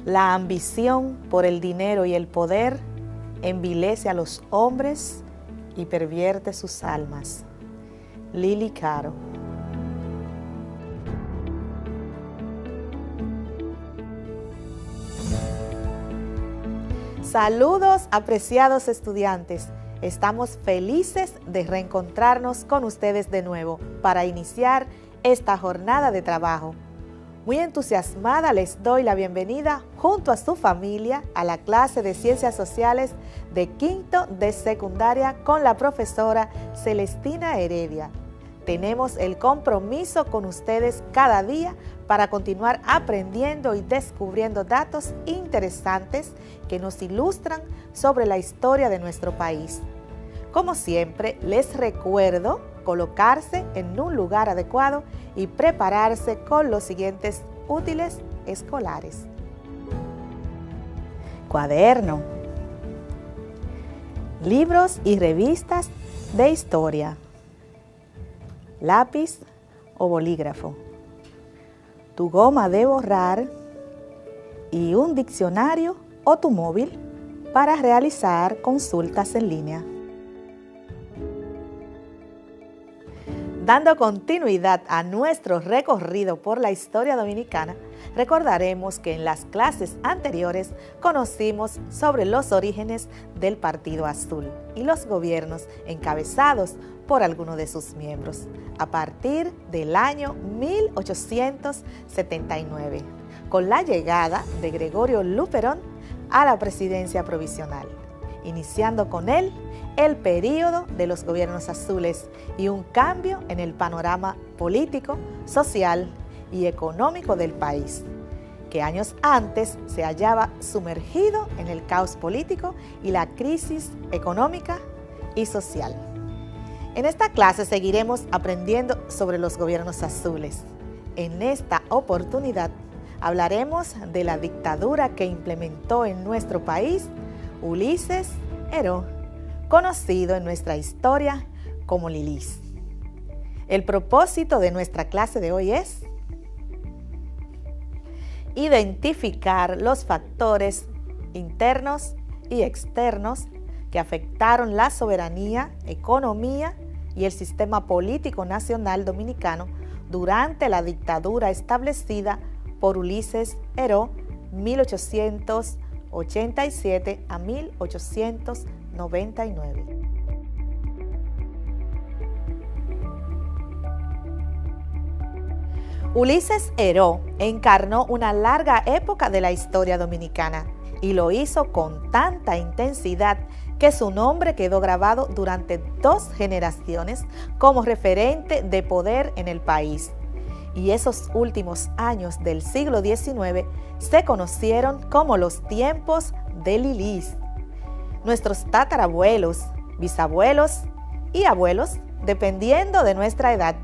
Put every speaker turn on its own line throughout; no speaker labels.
La ambición por el dinero y el poder envilece a los hombres y pervierte sus almas. Lily Caro. Saludos, apreciados estudiantes. Estamos felices de reencontrarnos con ustedes de nuevo para iniciar esta jornada de trabajo. Muy entusiasmada les doy la bienvenida junto a su familia a la clase de Ciencias Sociales de quinto de secundaria con la profesora Celestina Heredia. Tenemos el compromiso con ustedes cada día para continuar aprendiendo y descubriendo datos interesantes que nos ilustran sobre la historia de nuestro país. Como siempre, les recuerdo colocarse en un lugar adecuado y prepararse con los siguientes útiles escolares. Cuaderno, libros y revistas de historia, lápiz o bolígrafo, tu goma de borrar y un diccionario o tu móvil para realizar consultas en línea. Dando continuidad a nuestro recorrido por la historia dominicana, recordaremos que en las clases anteriores conocimos sobre los orígenes del Partido Azul y los gobiernos encabezados por algunos de sus miembros, a partir del año 1879, con la llegada de Gregorio Luperón a la presidencia provisional, iniciando con él el período de los gobiernos azules y un cambio en el panorama político, social y económico del país, que años antes se hallaba sumergido en el caos político y la crisis económica y social. En esta clase seguiremos aprendiendo sobre los gobiernos azules. En esta oportunidad hablaremos de la dictadura que implementó en nuestro país Ulises Heró, conocido en nuestra historia como Lilis. El propósito de nuestra clase de hoy es identificar los factores internos y externos que afectaron la soberanía, economía y el sistema político nacional dominicano durante la dictadura establecida por Ulises Heró, 1887 a 1899. Ulises Heró encarnó una larga época de la historia dominicana y lo hizo con tanta intensidad que su nombre quedó grabado durante 2 generaciones como referente de poder en el país. Y esos últimos años del siglo XIX se conocieron como los tiempos de Lilis. Nuestros tatarabuelos, bisabuelos y abuelos, dependiendo de nuestra edad,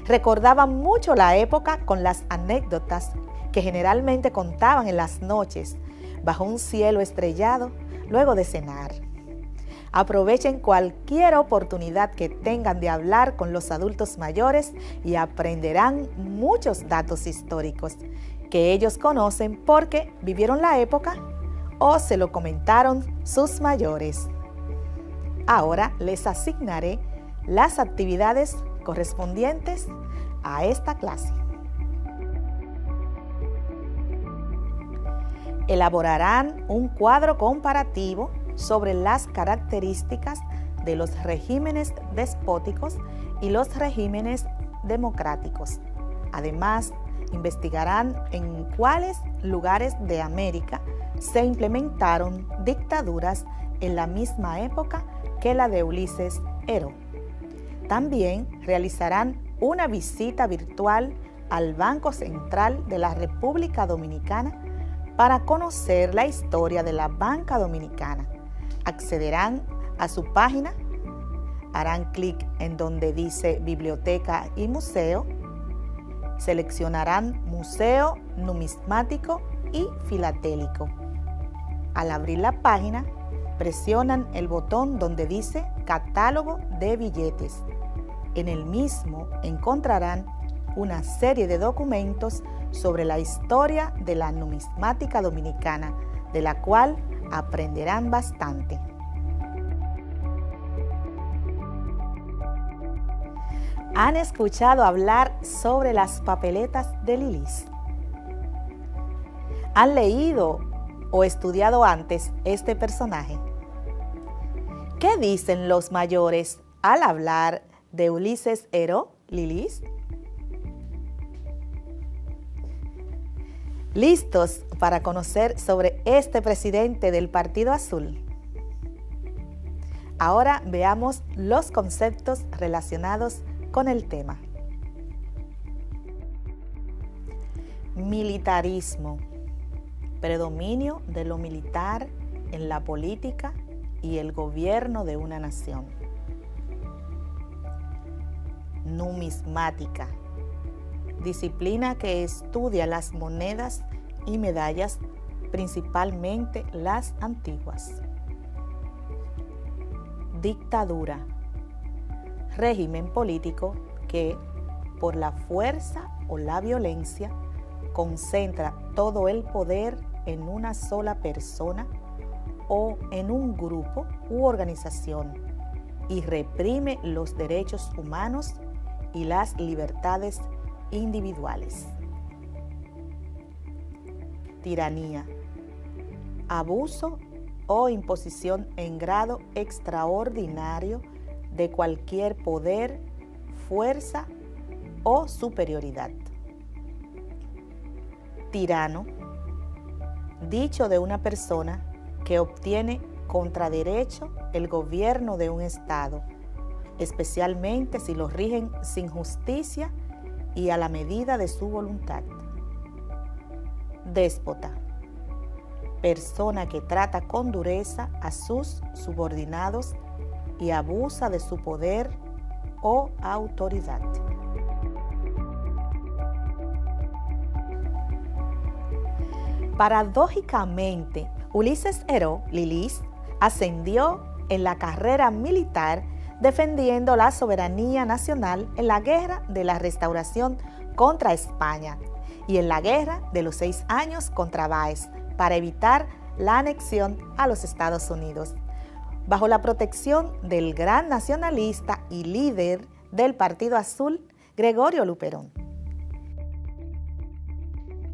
recordaban mucho la época con las anécdotas que generalmente contaban en las noches, bajo un cielo estrellado, luego de cenar. Aprovechen cualquier oportunidad que tengan de hablar con los adultos mayores y aprenderán muchos datos históricos que ellos conocen porque vivieron la época o se lo comentaron sus mayores. Ahora les asignaré las actividades correspondientes a esta clase. Elaborarán un cuadro comparativo sobre las características de los regímenes despóticos y los regímenes democráticos. Además, investigarán en cuáles lugares de América se implementaron dictaduras en la misma época que la de Ulises Heró. También realizarán una visita virtual al Banco Central de la República Dominicana para conocer la historia de la banca dominicana. Accederán a su página, harán clic en donde dice Biblioteca y Museo, seleccionarán Museo Numismático y Filatélico. Al abrir la página, presionan el botón donde dice Catálogo de billetes. En el mismo encontrarán una serie de documentos sobre la historia de la numismática dominicana, de la cual aprenderán bastante. ¿Han escuchado hablar sobre las papeletas de Lilis? ¿Han leído o estudiado antes este personaje? ¿Qué dicen los mayores al hablar de Ulises Heró, Lilis? ¿Listos para conocer sobre este presidente del Partido Azul? Ahora veamos los conceptos relacionados con el tema. Militarismo. Predominio de lo militar en la política y el gobierno de una nación. Numismática. Disciplina que estudia las monedas y medallas, principalmente las antiguas. Dictadura. Régimen político que, por la fuerza o la violencia, concentra todo el poder en una sola persona o en un grupo u organización y reprime los derechos humanos y las libertades individuales. Tiranía. Abuso o imposición en grado extraordinario de cualquier poder, fuerza o superioridad. Tirano. Dicho de una persona que obtiene contra derecho el gobierno de un estado, especialmente si lo rigen sin justicia y a la medida de su voluntad. Déspota. Persona que trata con dureza a sus subordinados y abusa de su poder o autoridad. Paradójicamente, Ulises Heró, Lilis, ascendió en la carrera militar defendiendo la soberanía nacional en la Guerra de la Restauración contra España y en la Guerra de los 6 años contra Báez para evitar la anexión a los Estados Unidos, bajo la protección del gran nacionalista y líder del Partido Azul, Gregorio Luperón.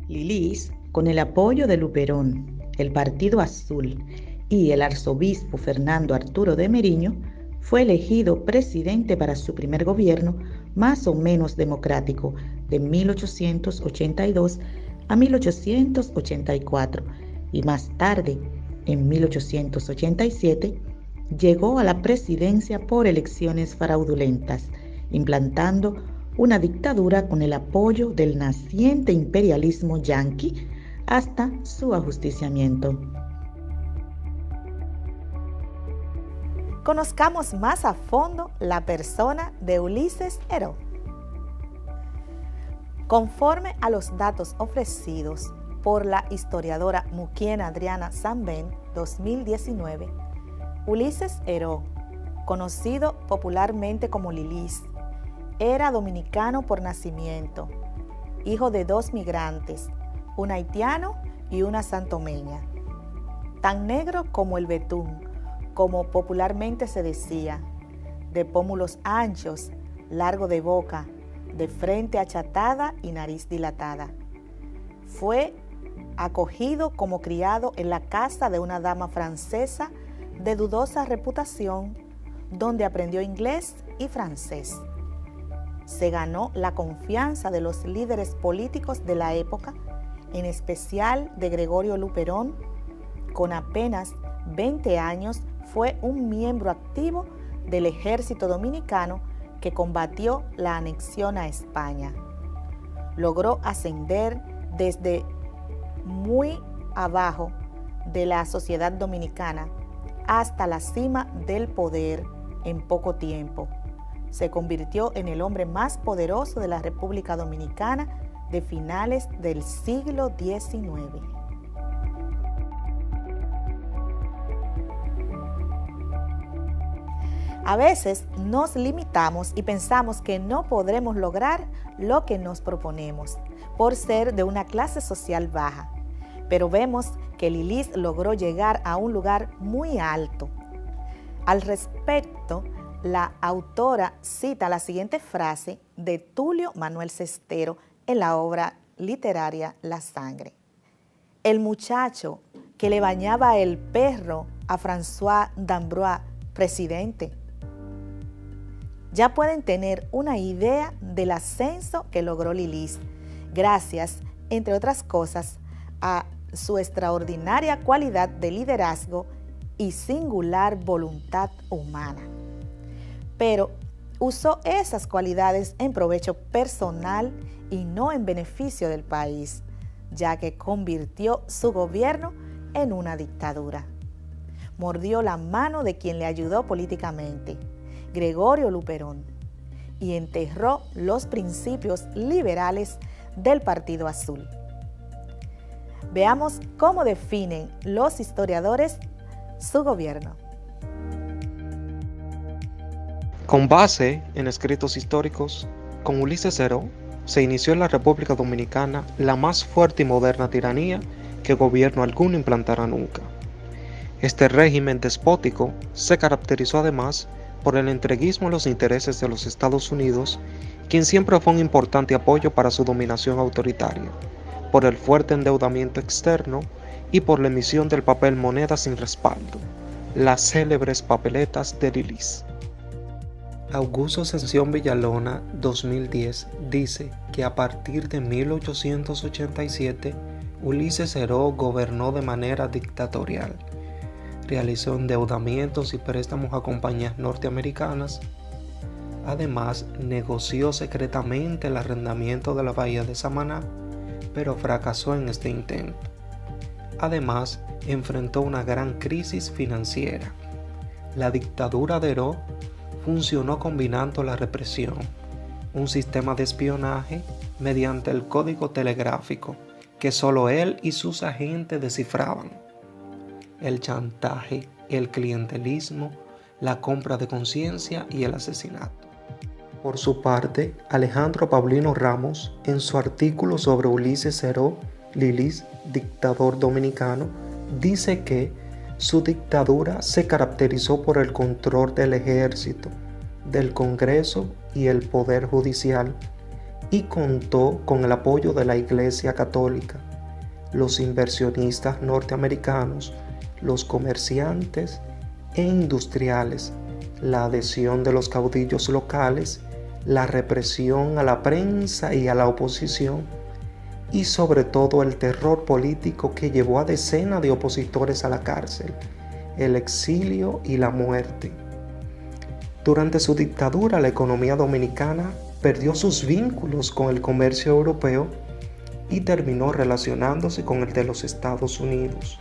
Lilis, con el apoyo de Luperón, el Partido Azul y el arzobispo Fernando Arturo de Meriño, fue elegido presidente para su primer gobierno más o menos democrático de 1882 a 1884 y más tarde, en 1887, llegó a la presidencia por elecciones fraudulentas, implantando una dictadura con el apoyo del naciente imperialismo yanqui hasta su ajusticiamiento.
Conozcamos más a fondo la persona de Ulises Heró. Conforme a los datos ofrecidos por la historiadora Muquiena Adriana Sanben, 2019, Ulises Heró, conocido popularmente como Lilis, era dominicano por nacimiento, hijo de 2 migrantes, un haitiano y una santomeña. Tan negro como el betún, como popularmente se decía, de pómulos anchos, largo de boca, de frente achatada y nariz dilatada. Fue acogido como criado en la casa de una dama francesa de dudosa reputación, donde aprendió inglés y francés. Se ganó la confianza de los líderes políticos de la época, en especial de Gregorio Luperón. Con apenas 20 años fue un miembro activo del ejército dominicano que combatió la anexión a España. Logró ascender desde muy abajo de la sociedad dominicana hasta la cima del poder en poco tiempo. Se convirtió en el hombre más poderoso de la República Dominicana de finales del siglo XIX. A veces nos limitamos y pensamos que no podremos lograr lo que nos proponemos, por ser de una clase social baja, pero vemos que Lilis logró llegar a un lugar muy alto. Al respecto, la autora cita la siguiente frase de Tulio Manuel Cestero en la obra literaria La Sangre. El muchacho que le bañaba el perro a François d'Ambroise, presidente. Ya pueden tener una idea del ascenso que logró Lilis, gracias, entre otras cosas, a su extraordinaria cualidad de liderazgo y singular voluntad humana. Pero usó esas cualidades en provecho personal y no en beneficio del país, ya que convirtió su gobierno en una dictadura. Mordió la mano de quien le ayudó políticamente, Gregorio Luperón, y enterró los principios liberales del Partido Azul. Veamos cómo definen los historiadores su gobierno.
Con base en escritos históricos, con Ulises Ceró se inició en la República Dominicana la más fuerte y moderna tiranía que gobierno alguno implantará nunca. Este régimen despótico se caracterizó además por el entreguismo a los intereses de los Estados Unidos, quien siempre fue un importante apoyo para su dominación autoritaria, por el fuerte endeudamiento externo y por la emisión del papel moneda sin respaldo, las célebres papeletas de Lilis. Augusto Ascensión Villalona, 2010, dice que a partir de 1887, Ulises Ceró gobernó de manera dictatorial. Realizó endeudamientos y préstamos a compañías norteamericanas. Además, negoció secretamente el arrendamiento de la bahía de Samaná, pero fracasó en este intento. Además, enfrentó una gran crisis financiera. La dictadura de Ceró funcionó combinando la represión, un sistema de espionaje mediante el código telegráfico que solo él y sus agentes descifraban, el chantaje, el clientelismo, la compra de conciencia y el asesinato. Por su parte, Alejandro Paulino Ramos, en su artículo sobre Ulises Ceró, Lilis, dictador dominicano, dice que su dictadura se caracterizó por el control del ejército, del Congreso y el Poder Judicial, y contó con el apoyo de la Iglesia Católica, los inversionistas norteamericanos, los comerciantes e industriales, la adhesión de los caudillos locales, la represión a la prensa y a la oposición, y sobre todo el terror político que llevó a decenas de opositores a la cárcel, el exilio y la muerte. Durante su dictadura, la economía dominicana perdió sus vínculos con el comercio europeo y terminó relacionándose con el de los Estados Unidos.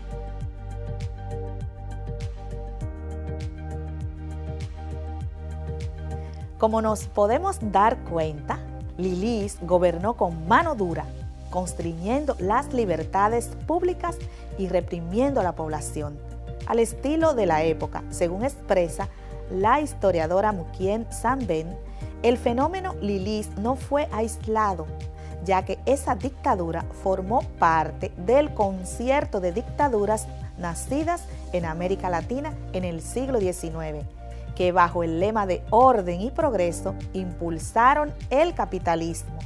Como nos podemos dar cuenta, Lilis gobernó con mano dura, constriñendo las libertades públicas y reprimiendo a la población, al estilo de la época. Según expresa la historiadora Muquien Sanben, el fenómeno Lilis no fue aislado, ya que esa dictadura formó parte del concierto de dictaduras nacidas en América Latina en el siglo XIX, que bajo el lema de orden y progreso impulsaron el capitalismo,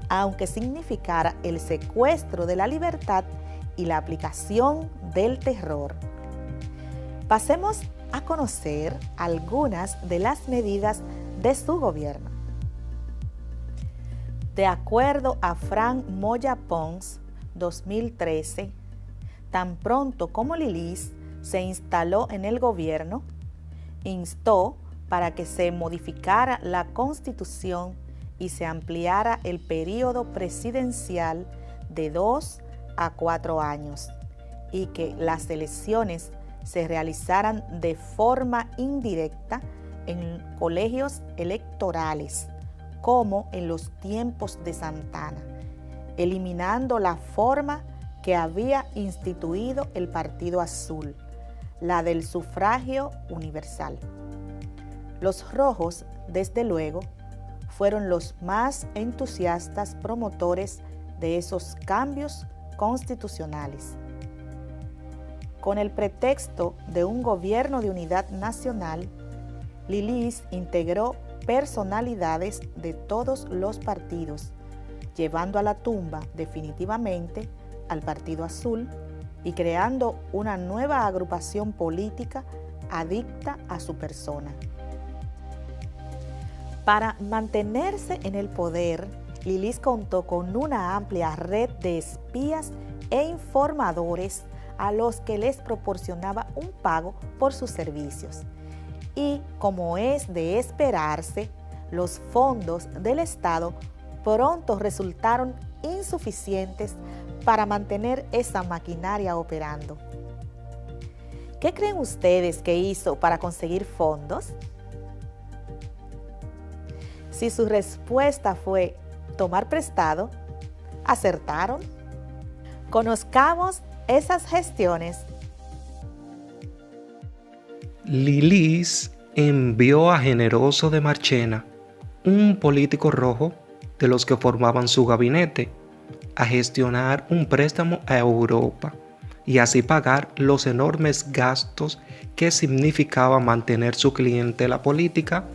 aunque significara el secuestro de la libertad y la aplicación del terror. Pasemos a conocer algunas de las medidas de su gobierno. De acuerdo a Frank Moya Pons, 2013, tan pronto como Lilis se instaló en el gobierno, instó para que se modificara la Constitución y se ampliara el período presidencial de 2 a 4 años y que las elecciones se realizaran de forma indirecta en colegios electorales, como en los tiempos de Santana, eliminando la forma que había instituido el Partido Azul, la del sufragio universal. Los rojos, desde luego, fueron los más entusiastas promotores de esos cambios constitucionales. Con el pretexto de un gobierno de unidad nacional, Lilis integró personalidades de todos los partidos, llevando a la tumba definitivamente al Partido Azul y creando una nueva agrupación política adicta a su persona. Para mantenerse en el poder, Lilis contó con una amplia red de espías e informadores a los que les proporcionaba un pago por sus servicios. Y, como es de esperarse, los fondos del Estado pronto resultaron insuficientes para mantener esa maquinaria operando. ¿Qué creen ustedes que hizo para conseguir fondos? Si su respuesta fue tomar prestado, ¿acertaron? Conozcamos esas gestiones.
Lilis envió a Generoso de Marchena, un político rojo de los que formaban su gabinete, a gestionar un préstamo a Europa y así pagar los enormes gastos que significaba mantener su clientela política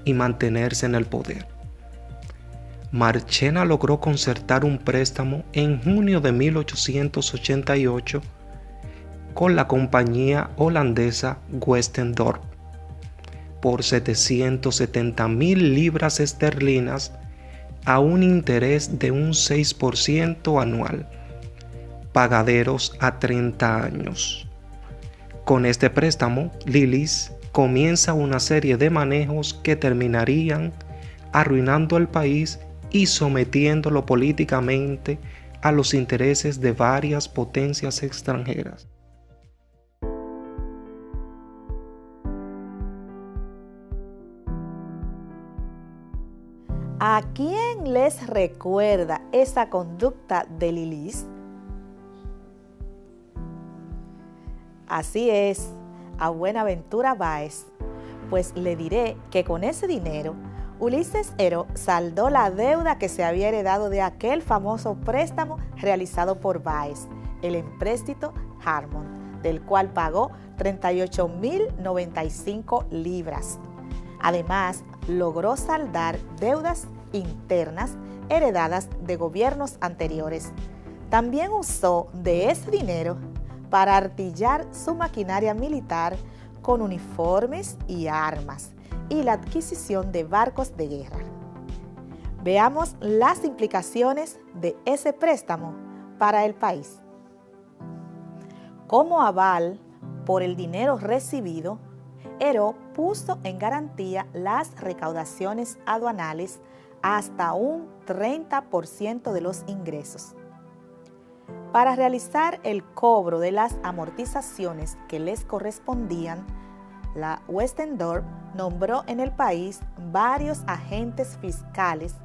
y mantenerse en el poder. Marchena logró concertar un préstamo en junio de 1888 con la compañía holandesa Westendorp por 770,000 libras esterlinas a un interés de un 6% anual, pagaderos a 30 años. Con este préstamo, Lilis comienza una serie de manejos que terminarían arruinando el país y sometiéndolo políticamente a los intereses de varias potencias extranjeras.
¿A quién les recuerda esa conducta de Lilis? Así es, a Buenaventura Báez. Pues le diré que con ese dinero, Ulises Heró saldó la deuda que se había heredado de aquel famoso préstamo realizado por Báez, el empréstito Harmon, del cual pagó 38,095 libras. Además, logró saldar deudas internas heredadas de gobiernos anteriores. También usó de ese dinero para artillar su maquinaria militar con uniformes y armas y la adquisición de barcos de guerra. Veamos las implicaciones de ese préstamo para el país. Como aval por el dinero recibido, Heró puso en garantía las recaudaciones aduanales hasta un 30% de los ingresos. Para realizar el cobro de las amortizaciones que les correspondían, la Westendorp nombró en el país varios agentes fiscales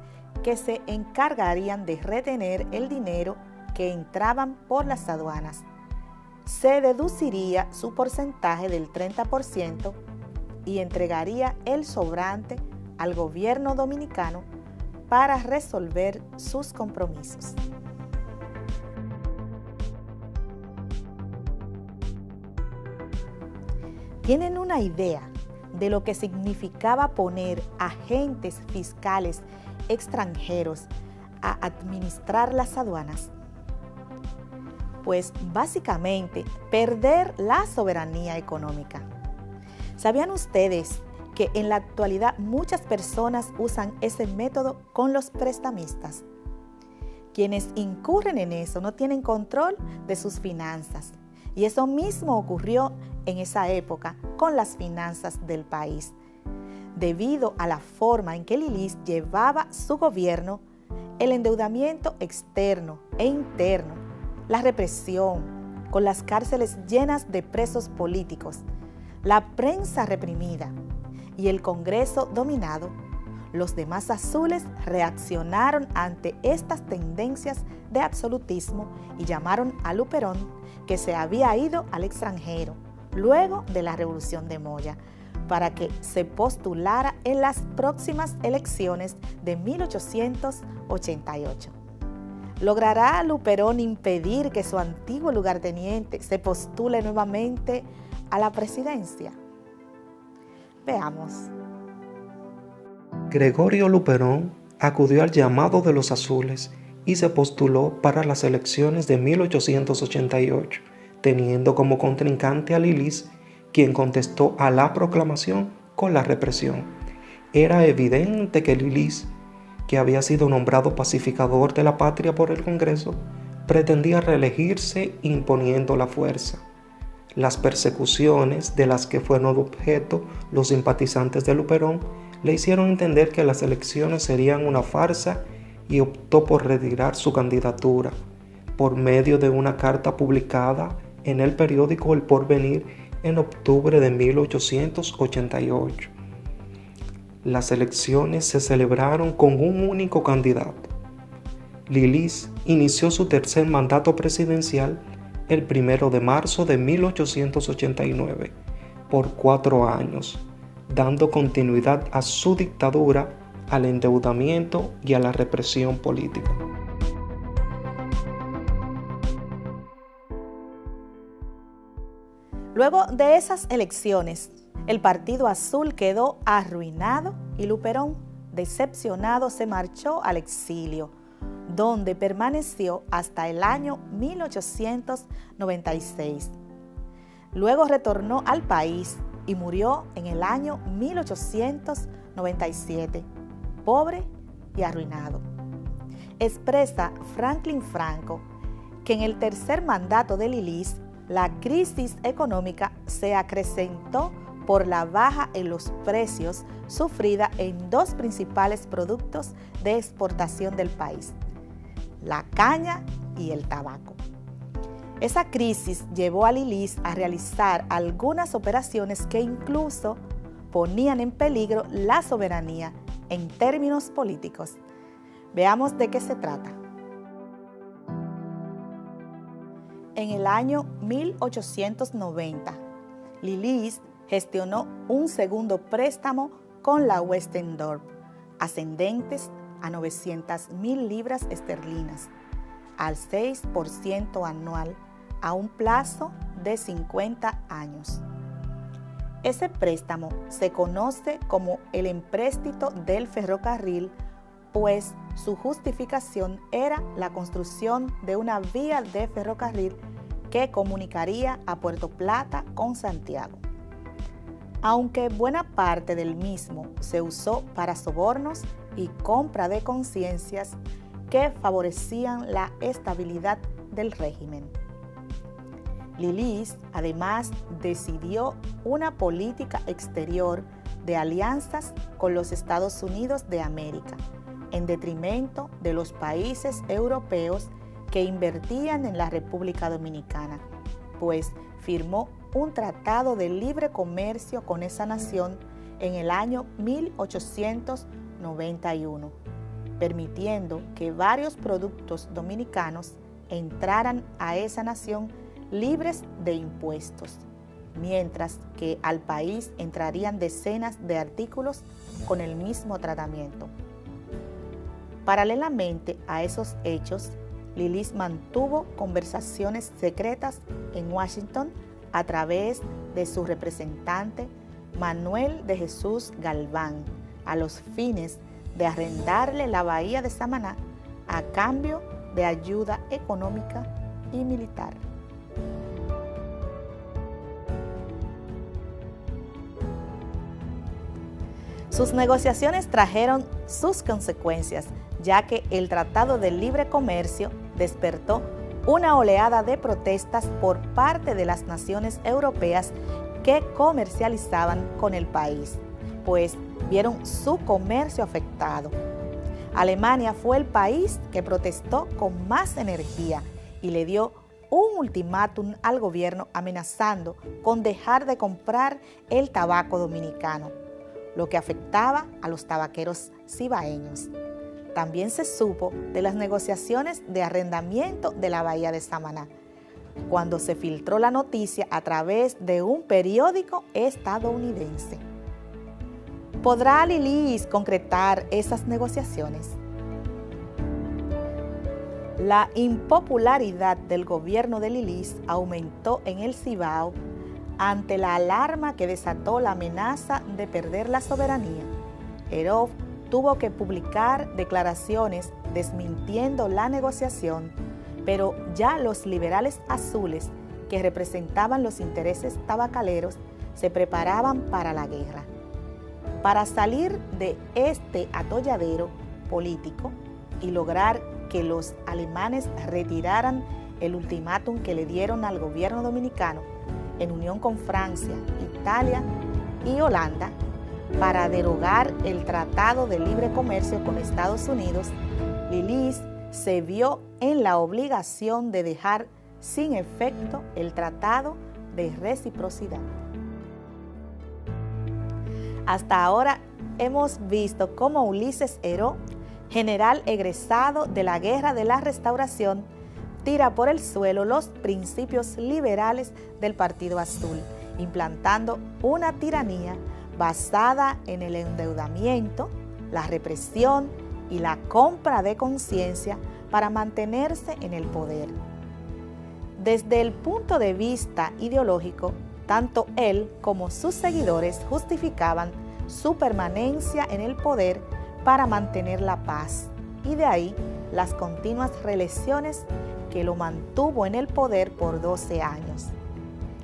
que se encargarían de retener el dinero que entraban por las aduanas. Se deduciría su porcentaje del 30% y entregaría el sobrante al gobierno dominicano para resolver sus compromisos. ¿Tienen una idea de lo que significaba poner agentes fiscales extranjeros a administrar las aduanas? Pues básicamente perder la soberanía económica. ¿Sabían ustedes que en la actualidad muchas personas usan ese método con los prestamistas? Quienes incurren en eso no tienen control de sus finanzas. Y eso mismo ocurrió en esa época con las finanzas del país. Debido a la forma en que Lilis llevaba su gobierno, el endeudamiento externo e interno, la represión, con las cárceles llenas de presos políticos, la prensa reprimida y el Congreso dominado, los demás azules reaccionaron ante estas tendencias de absolutismo y llamaron a Luperón, que se había ido al extranjero luego de la Revolución de Moya, para que se postulara en las próximas elecciones de 1888. ¿Logrará Luperón impedir que su antiguo lugarteniente se postule nuevamente a la presidencia? Veamos.
Gregorio Luperón acudió al llamado de los azules y se postuló para las elecciones de 1888, teniendo como contrincante a Lilis, quien contestó a la proclamación con la represión. Era evidente que Lilis, que había sido nombrado pacificador de la patria por el Congreso, pretendía reelegirse imponiendo la fuerza. Las persecuciones de las que fueron objeto los simpatizantes de Luperón le hicieron entender que las elecciones serían una farsa y optó por retirar su candidatura por medio de una carta publicada en el periódico El Porvenir en octubre de 1888. Las elecciones se celebraron con un único candidato. Lilis inició su tercer mandato presidencial el 1 de marzo de 1889 por 4 años, dando continuidad a su dictadura, al endeudamiento y a la represión política.
Luego de esas elecciones, el Partido Azul quedó arruinado y Luperón, decepcionado, se marchó al exilio, donde permaneció hasta el año 1896. Luego retornó al país y murió en el año 1897, pobre y arruinado. Expresa Franklin Franco que en el tercer mandato de Lilis, la crisis económica se acrecentó por la baja en los precios sufrida en 2 principales productos de exportación del país, la caña y el tabaco. Esa crisis llevó a Lilis a realizar algunas operaciones que incluso ponían en peligro la soberanía en términos políticos. Veamos de qué se trata. En el año 1890, Lilis gestionó un segundo préstamo con la Westendorp, ascendentes a 900.000 libras esterlinas, al 6% anual, a un plazo de 50 años. Ese préstamo se conoce como el empréstito del ferrocarril, pues su justificación era la construcción de una vía de ferrocarril que comunicaría a Puerto Plata con Santiago. Aunque buena parte del mismo se usó para sobornos y compra de conciencias que favorecían la estabilidad del régimen. Lilis, además, decidió una política exterior de alianzas con los Estados Unidos de América, en detrimento de los países europeos que invertían en la República Dominicana, pues firmó un tratado de libre comercio con esa nación en el año 1891, permitiendo que varios productos dominicanos entraran a esa nación libres de impuestos, mientras que al país entrarían decenas de artículos con el mismo tratamiento. Paralelamente a esos hechos, Lilis mantuvo conversaciones secretas en Washington a través de su representante Manuel de Jesús Galván, a los fines de arrendarle la bahía de Samaná a cambio de ayuda económica y militar. Sus negociaciones trajeron sus consecuencias, ya que el Tratado de Libre Comercio despertó una oleada de protestas por parte de las naciones europeas que comercializaban con el país, pues vieron su comercio afectado. Alemania fue el país que protestó con más energía y le dio un ultimátum al gobierno amenazando con dejar de comprar el tabaco dominicano, lo que afectaba a los tabaqueros cibaeños. También se supo de las negociaciones de arrendamiento de la bahía de Samaná, cuando se filtró la noticia a través de un periódico estadounidense. ¿Podrá Lilis concretar esas negociaciones? La impopularidad del gobierno de Lilis aumentó en el Cibao ante la alarma que desató la amenaza de perder la soberanía. Heró tuvo que publicar declaraciones desmintiendo la negociación, pero ya los liberales azules, que representaban los intereses tabacaleros, se preparaban para la guerra. Para salir de este atolladero político y lograr que los alemanes retiraran el ultimátum que le dieron al gobierno dominicano en unión con Francia, Italia y Holanda para derogar el Tratado de Libre Comercio con Estados Unidos, Lilis se vio en la obligación de dejar sin efecto el Tratado de Reciprocidad. Hasta ahora hemos visto cómo Ulises Heró, general egresado de la Guerra de la Restauración, tira por el suelo los principios liberales del Partido Azul, implantando una tiranía basada en el endeudamiento, la represión y la compra de conciencia para mantenerse en el poder. Desde el punto de vista ideológico, tanto él como sus seguidores justificaban su permanencia en el poder para mantener la paz, y de ahí las continuas reelecciones que lo mantuvo en el poder por 12 años.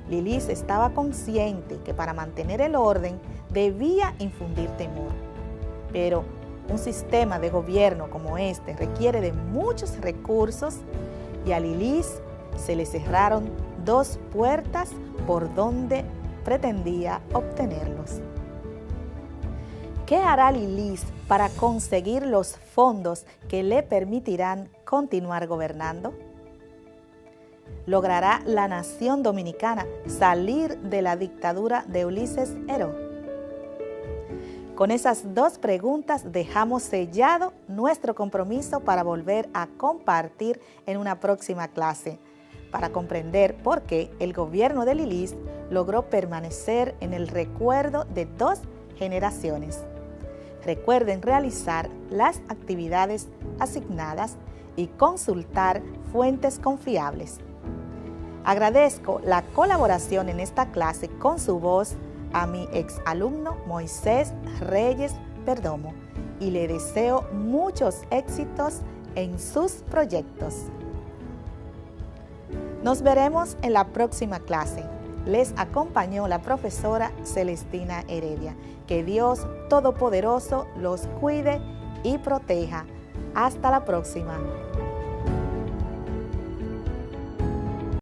Lilis estaba consciente que para mantener el orden debía infundir temor, pero un sistema de gobierno como este requiere de muchos recursos y a Lilis se le cerraron 2 puertas por donde pretendía obtenerlos. ¿Qué hará Lilis para conseguir los fondos que le permitirán continuar gobernando? ¿Logrará la nación dominicana salir de la dictadura de Ulises Heró? Con esas 2 preguntas dejamos sellado nuestro compromiso para volver a compartir en una próxima clase, para comprender por qué el gobierno de Lilis logró permanecer en el recuerdo de 2 generaciones. Recuerden realizar las actividades asignadas y consultar fuentes confiables. Agradezco la colaboración en esta clase con su voz a mi exalumno Moisés Reyes Perdomo y le deseo muchos éxitos en sus proyectos. Nos veremos en la próxima clase. Les acompañó la profesora Celestina Heredia. Que Dios Todopoderoso los cuide y proteja. Hasta la próxima.